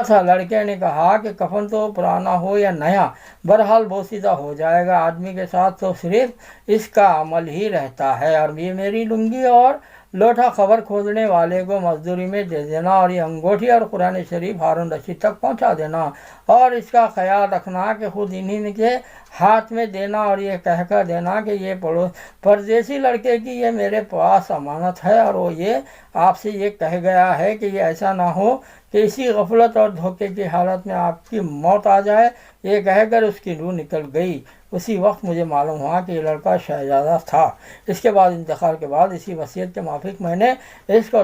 था। लड़के ने कहा कि कफन तो पुराना हो या नया, बहरहाल बोसीदा हो जाएगा। आदमी के साथ तो सिर्फ इसका अमल ही रहता है। और ये मेरी लुंगी और लोटा खबर खोजने वाले को मजदूरी में दे देना, और ये अंगूठी और कुरान शरीफ हारून रशीद तक पहुंचा देना, और इसका ख्याल रखना कि खुद इन्हीं के हाथ में देना, और ये कहकर देना कि ये परदेसी लड़के की ये मेरे पास अमानत है, और वो ये आपसे ये कह गया है कि ये ऐसा ना हो कि इसी गफलत और धोखे की हालत में आपकी मौत आ जाए। ये कहकर उसकी रूह निकल गई। उसी वक्त मुझे मालूम हुआ कि ये लड़का शहजादा था। इसके बाद इंतकाल के बाद इसी वसीयत के माफिक मैंने इसको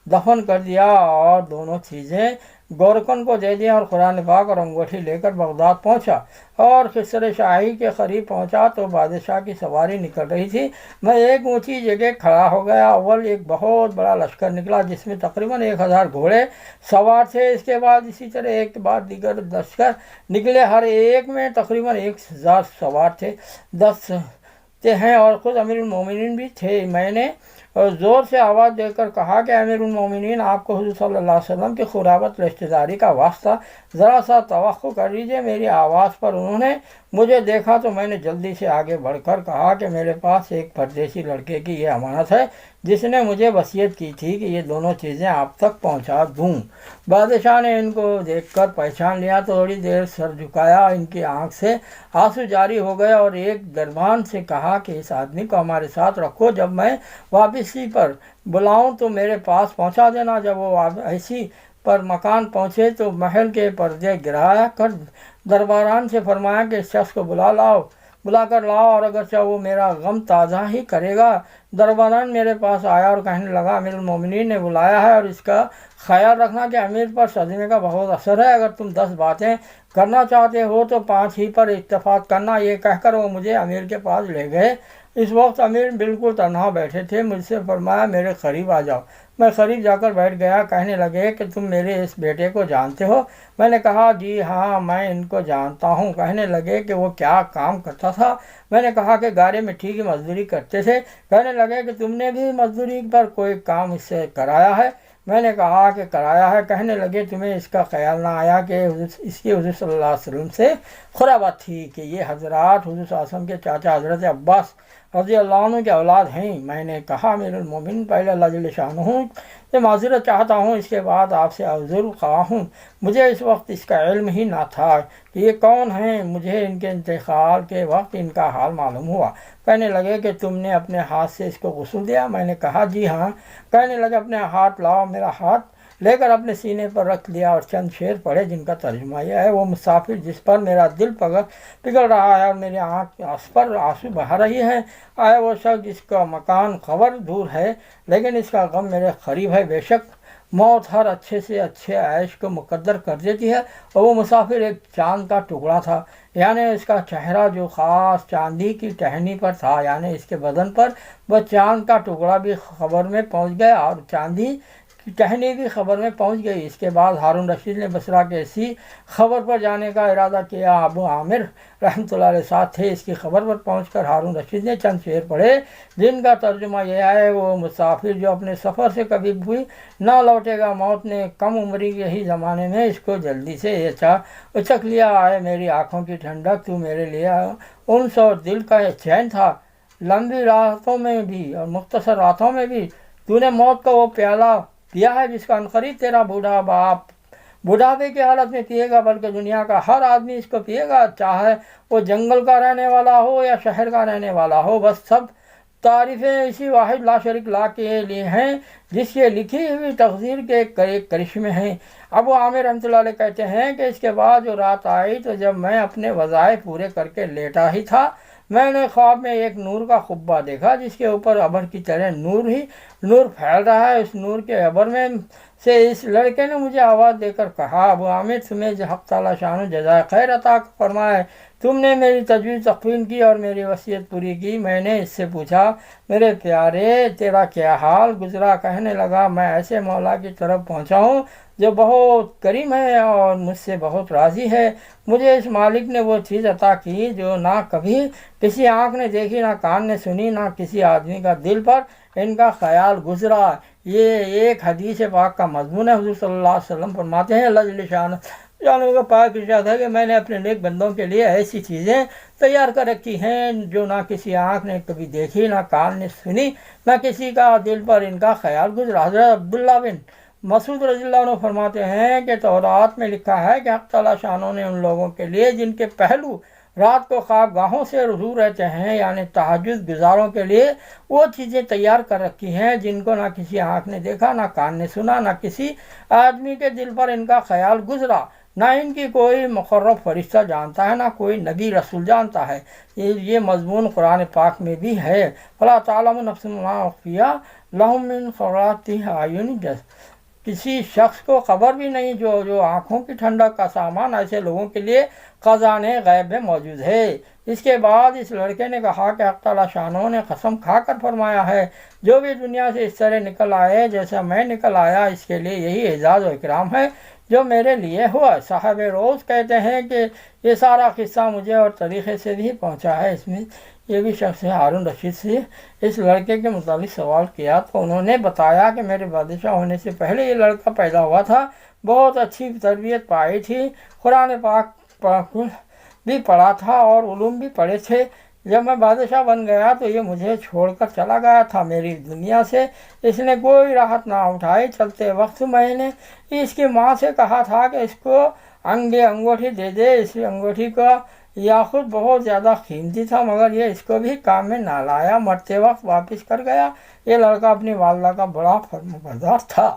दफन कर दिया और दोनों चीज़ें गोरकन को दे दिया, और कुरान पाक और अंगूठी लेकर बगदाद पहुंचा। और खिसर शाही के करीब पहुंचा तो बादशाह की सवारी निकल रही थी। मैं एक ऊंची जगह खड़ा हो गया। अव्वल एक बहुत बड़ा लश्कर निकला जिसमें तकरीबन 1000 घोड़े सवार थे। इसके बाद इसी तरह एक के बाद दीगर लश्कर निकले, हर एक में तकरीबन 1000 सवार थे, 10 हैं, और ख़ुद अमीरुल मोमिनीन भी थे। मैंने ज़ोर से आवाज़ देकर कहा कि अमीरुल मोमिनीन, आपको हुज़ूर सल्लल्लाहु अलैहि वसल्लम की खुराबत रिश्तेदारी का वास्ता, ज़रा सा तवक्को कर लीजिए। मेरी आवाज़ पर उन्होंने मुझे देखा तो मैंने जल्दी से आगे बढ़कर कहा कि मेरे पास एक परदेसी लड़के की ये अमानत है जिसने मुझे वसीयत की थी कि ये दोनों चीज़ें आप तक पहुंचा दूं। बादशाह ने इनको देखकर पहचान लिया तो थोड़ी देर सर झुकाया, इनकी आंख से आंसू जारी हो गए, और एक दरबान से कहा कि इस आदमी को हमारे साथ रखो, जब मैं वापसी पर बुलाऊं तो मेरे पास पहुंचा देना। जब वो ऐसी पर मकान पहुँचे तो महल के पर्दे गिराया कर दरबारान से फरमाया कि इस शख्स को बुला कर लाओ, और अगर चाहे वो मेरा गम ताज़ा ही करेगा। दरबारान मेरे पास आया और कहने लगा, अमीरुल मोमिनीन ने बुलाया है और इसका ख्याल रखना कि अमीर पर सदमे का बहुत असर है। अगर तुम 10 बातें करना चाहते हो तो 5 ही पर इत्तेफाक करना। ये कहकर वो मुझे अमीर के पास ले गए। इस वक्त अमीर बिल्कुल तन्हा बैठे थे। मुझसे फरमाया, मेरे करीब आ जाओ। मैं करीब जाकर बैठ गया। कहने लगे कि तुम मेरे इस बेटे को जानते हो? मैंने कहा, जी हाँ, मैं इनको जानता हूँ। कहने लगे कि वो क्या काम करता था? मैंने कहा कि गारे मिट्टी की मजदूरी करते थे। कहने लगे कि तुमने भी मजदूरी पर कोई काम इससे कराया है? मैंने कहा कि कराया है। कहने लगे, तुम्हें इसका ख्याल ना आया कि इसकी हुज़ूर सल्लल्लाहु अलैहि वसल्लम से खुराबत थी कि ये हजरात हुज़ूर सल्लल्लाहु अलैहि वसल्लम के चाचा हज़रत अब्बास रज़ी अल्लाह अन्हु के औलाद हैं। मैंने कहा, अमीरुल मोमिनीन, पहले अल्लाह जल्ल शानहू से माज़रत चाहता हूँ, इसके बाद आपसे अज़ुर ख़्वाह हूँ। मुझे इस वक्त इसका इल्म ही ना था कि ये कौन हैं। मुझे इनके इंतकाल के वक्त इनका हाल मालूम हुआ। कहने लगे कि तुमने अपने हाथ से इसको गुस्ल दिया? मैंने कहा, जी हाँ। कहने लगे, अपने हाथ लाओ। मेरा हाथ लेकर अपने सीने पर रख लिया और चंद शेर पढ़े जिनका तर्जुमा यह है, वो मुसाफिर जिस पर मेरा दिल पिघल रहा है और मेरी आँख पर आंसू बहा रही है, आए वो शख्स जिसका मकान खबर दूर है लेकिन इसका गम मेरे करीब है। बेशक मौत हर अच्छे से अच्छे ऐश को मुकद्दर कर देती है, और वो मुसाफिर एक चांद का टुकड़ा था, यानी इसका चेहरा जो ख़ास चांदी की टहनी पर था, यानी इसके बदन पर वह चांद का टुकड़ा भी खबर में पहुंच गया और चांदी टहनी भी खबर में पहुंच गई। इसके बाद हारून रशीद ने बसरा के इसी खबर पर जाने का इरादा किया। अबू आमिर रहमतुल्लाह अलैह साथ थे। इसकी खबर पर पहुंचकर हारून रशीद ने चंद शेर पढ़े जिनका तर्जुमा यह है, वो मुसाफिर जो अपने सफ़र से कभी भी ना लौटेगा, मौत ने कम उम्री के ही ज़माने में इसको जल्दी से उचक लिया। आए मेरी आँखों की ठंडक, तू मेरे लिए उन्स और दिल का चैन था। लंबी रातों में भी और मुख्तसर रातों में भी तूने मौत का वो प्याला पिया है जिसका अनकरीब तेरा बूढ़ा बाप बुढ़ापे की हालत में पिएगा, बल्कि दुनिया का हर आदमी इसको पिएगा, चाहे वो जंगल का रहने वाला हो या शहर का रहने वाला हो। बस सब तारीफ़ें इसी वाहिद ला शरीक ला के लिए हैं जिसके लिखी हुई तकदीर के करिश्मे हैं। अबू आमिर रहमतुल्लाह अलैह कहते हैं कि इसके बाद जो रात आई तो जब मैं अपने वज़ाइफ पूरे करके लेटा ही था, मैंने ख्वाब में एक नूर का खुब्बा देखा जिसके ऊपर अबर की तरह नूर फैल रहा है। उस नूर के अबर में से इस लड़के ने मुझे आवाज़ देकर कहा, अबू आमिर, तुम्हें हक़ ताला शान जज़ाए खैर अता फरमाए, तुमने मेरी तजवीज़ तक़वीन की और मेरी वसीयत पूरी की। मैंने इससे पूछा, मेरे प्यारे, तेरा क्या हाल गुजरा? कहने लगा, मैं ऐसे मौला की तरफ पहुँचा हूँ جو بہت کریم ہے اور مجھ سے بہت راضی ہے۔ مجھے اس مالک نے وہ چیز عطا کی جو نہ کبھی کسی آنکھ نے دیکھی، نہ کان نے سنی، نہ کسی آدمی کا دل پر ان کا خیال گزرا۔ یہ ایک حدیث پاک کا مضمون ہے۔ حضور صلی اللہ علیہ وسلم فرماتے ہیں، اللہ جل شانہ کا پاک ارشاد ہے کہ میں نے اپنے نیک بندوں کے لیے ایسی چیزیں تیار کر رکھی ہیں جو نہ کسی آنکھ نے کبھی دیکھی، نہ کان نے سنی، نہ کسی کا دل پر ان کا خیال گزرا۔ حضرت عبداللہ بن مسعود رضی اللہ عنہ فرماتے ہیں کہ تورات میں لکھا ہے کہ حق تعالیٰ شانوں نے ان لوگوں کے لیے جن کے پہلو رات کو خواب گاہوں سے رجوع رہتے ہیں، یعنی تہجد گزاروں کے لیے وہ چیزیں تیار کر رکھی ہیں جن کو نہ کسی آنکھ نے دیکھا، نہ کان نے سنا، نہ کسی آدمی کے دل پر ان کا خیال گزرا، نہ ان کی کوئی مقرب فرشتہ جانتا ہے، نہ کوئی نبی رسول جانتا ہے۔ یہ مضمون قرآن پاک میں بھی ہے۔ فَلَا تَعْلَمُ نَفْسٌ مَا أُخْفِيَ لَهُم مِّن قُرَّةِ أَعْيُنٍ، کسی شخص کو خبر بھی نہیں جو آنکھوں کی ٹھنڈک کا سامان ایسے لوگوں کے لیے خزانے غیب میں موجود ہے۔ اس کے بعد اس لڑکے نے کہا کہ حق تعالیٰ شانوں نے قسم کھا کر فرمایا ہے، جو بھی دنیا سے اس طرح نکل آئے جیسا میں نکل آیا، اس کے لیے یہی اعزاز و اکرام ہے جو میرے لیے ہوا۔ صاحب روز کہتے ہیں کہ یہ سارا قصہ مجھے اور طریقے سے بھی پہنچا ہے۔ اس میں یہ بھی شخص ہارون رشید سے اس لڑکے کے متعلق سوال کیا تو انہوں نے بتایا کہ میرے بادشاہ ہونے سے پہلے یہ لڑکا پیدا ہوا تھا، بہت اچھی تربیت پائی تھی، قرآن پاک بھی پڑھا تھا اور علوم بھی پڑھے تھے۔ جب میں بادشاہ بن گیا تو یہ مجھے چھوڑ کر چلا گیا تھا میری دنیا سے، اس نے کوئی راحت نہ اٹھائی۔ چلتے وقت میں نے اس کی ماں سے کہا تھا کہ اس کو انگوٹھی دے دے، اس انگوٹھی کا یاقوت بہت زیادہ قیمتی تھا، مگر یہ اس کو بھی کام میں نہ لایا، مرتے وقت واپس کر گیا۔ یہ لڑکا اپنی والدہ کا بڑا فرمانبردار تھا۔